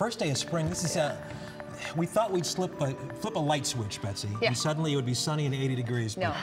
First day of spring. This is we thought we'd flip a light switch, Betsy, and suddenly it would be sunny and 80 degrees. No.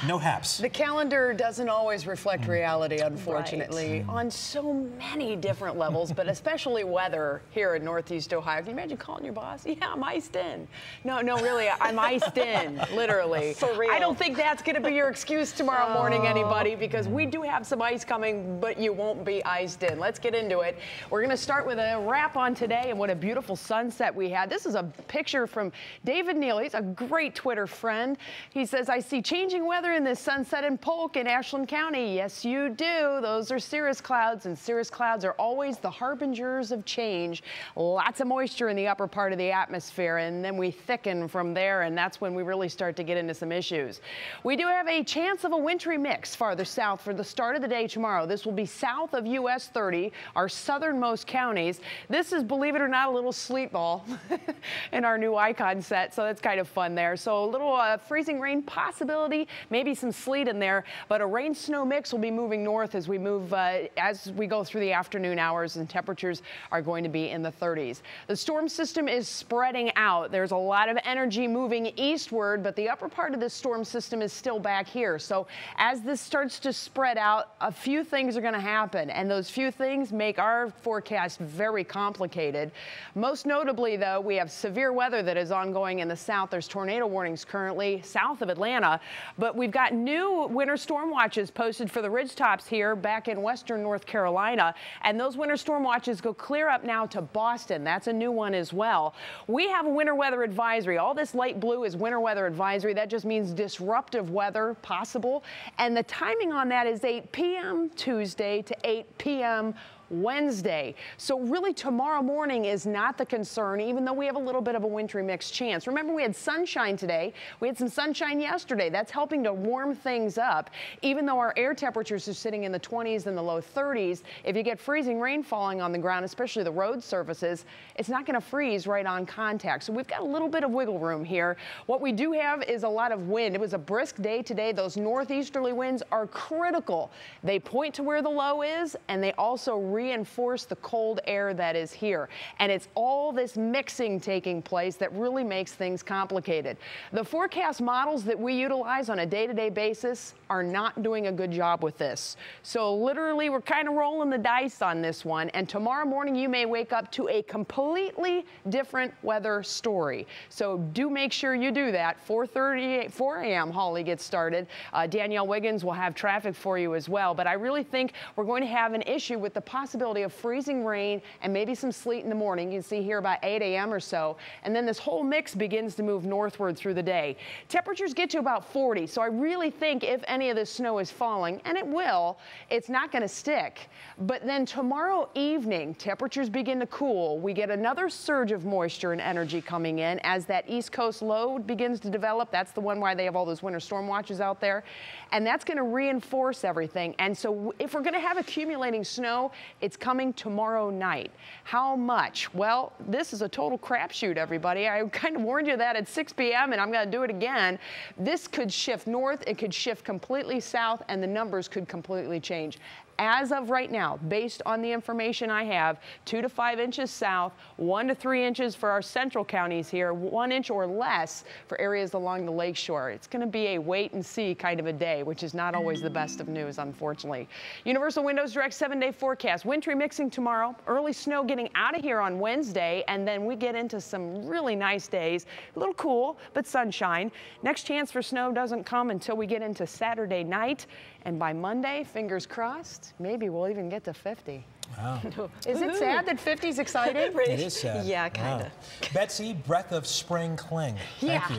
No haps. The calendar doesn't always reflect reality, unfortunately, on so many different levels, but especially weather here in Northeast Ohio. Can you imagine calling your boss? Yeah, I'm iced in. No, really, I'm iced in, literally. For real. I don't think that's going to be your excuse tomorrow morning, anybody, because we do have some ice coming, but you won't be iced in. Let's get into it. We're going to start with a wrap on today and what a beautiful sunset we had. This is a picture from David Neely. He's a great Twitter friend. He says, I see changing weather in this sunset in Polk in Ashland County. Yes, you do. Those are cirrus clouds, and cirrus clouds are always the harbingers of change. Lots of moisture in the upper part of the atmosphere, and then we thicken from there, and that's when we really start to get into some issues. We do have a chance of a wintry mix farther south for the start of the day tomorrow. This will be south of US 30, our southernmost counties. This is, believe it or not, a little sleet ball in our new icon set, so that's kind of fun there. So a little freezing rain possibility, maybe some sleet in there, but a rain-snow mix will be moving north as we move as we go through the afternoon hours, and temperatures are going to be in the 30s. The storm system is spreading out. There's a lot of energy moving eastward, but the upper part of this storm system is still back here. So as this starts to spread out, a few things are going to happen, and those few things make our forecast very complicated. Most notably, though, we have severe weather that is ongoing in the south. There's tornado warnings currently south of Atlanta, but we've got new winter storm watches posted for the ridgetops here back in western North Carolina, and those winter storm watches go clear up now to Boston. That's a new one as well. We have a winter weather advisory. All this light blue is winter weather advisory. That just means disruptive weather possible, and the timing on that is 8 p.m. Tuesday to 8 p.m. Wednesday. So really tomorrow morning is not the concern, even though we have a little bit of a wintry mix chance. Remember, we had sunshine today. We had some sunshine yesterday. That's helping to warm things up. Even though our air temperatures are sitting in the 20s and the low 30s, if you get freezing rain falling on the ground, especially the road surfaces, it's not going to freeze right on contact. So we've got a little bit of wiggle room here. What we do have is a lot of wind. It was a brisk day today. Those northeasterly winds are critical. They point to where the low is, and they also reinforce the cold air that is here. And it's all this mixing taking place that really makes things complicated. The forecast models that we utilize on a day-to-day basis are not doing a good job with this. So literally, we're kind of rolling the dice on this one. And tomorrow morning, you may wake up to a completely different weather story. So do make sure you do that. 4 a.m. Holly gets started. Danielle Wiggins will have traffic for you as well. But I really think we're going to have an issue with the possibility of freezing rain and maybe some sleet in the morning. You can see here about 8 a.m. or so. And then this whole mix begins to move northward through the day. Temperatures get to about 40. So I really think if any of this snow is falling, and it will, it's not going to stick. But then tomorrow evening, temperatures begin to cool. We get another surge of moisture and energy coming in as that East Coast low begins to develop. That's the one why they have all those winter storm watches out there. And that's going to reinforce everything. And so if we're going to have accumulating snow, it's coming tomorrow night. How much? Well, this is a total crapshoot, everybody. I kind of warned you that at 6 p.m. and I'm going to do it again. This could shift north. It could shift completely south, and the numbers could completely change. As of right now, based on the information I have, 2 to 5 inches south, 1 to 3 inches for our central counties here, 1 inch or less for areas along the lakeshore. It's going to be a wait and see kind of a day, which is not always the best of news, unfortunately. Universal Windows Direct 7-day forecast. Wintry mixing tomorrow, early snow getting out of here on Wednesday, and then we get into some really nice days. A little cool, but sunshine. Next chance for snow doesn't come until we get into Saturday night, and by Monday, fingers crossed, maybe we'll even get to 50. Wow. Is it sad that 50 is exciting? It is sad. Yeah, kind of. Wow. Betsy, breath of spring cling. Thank you.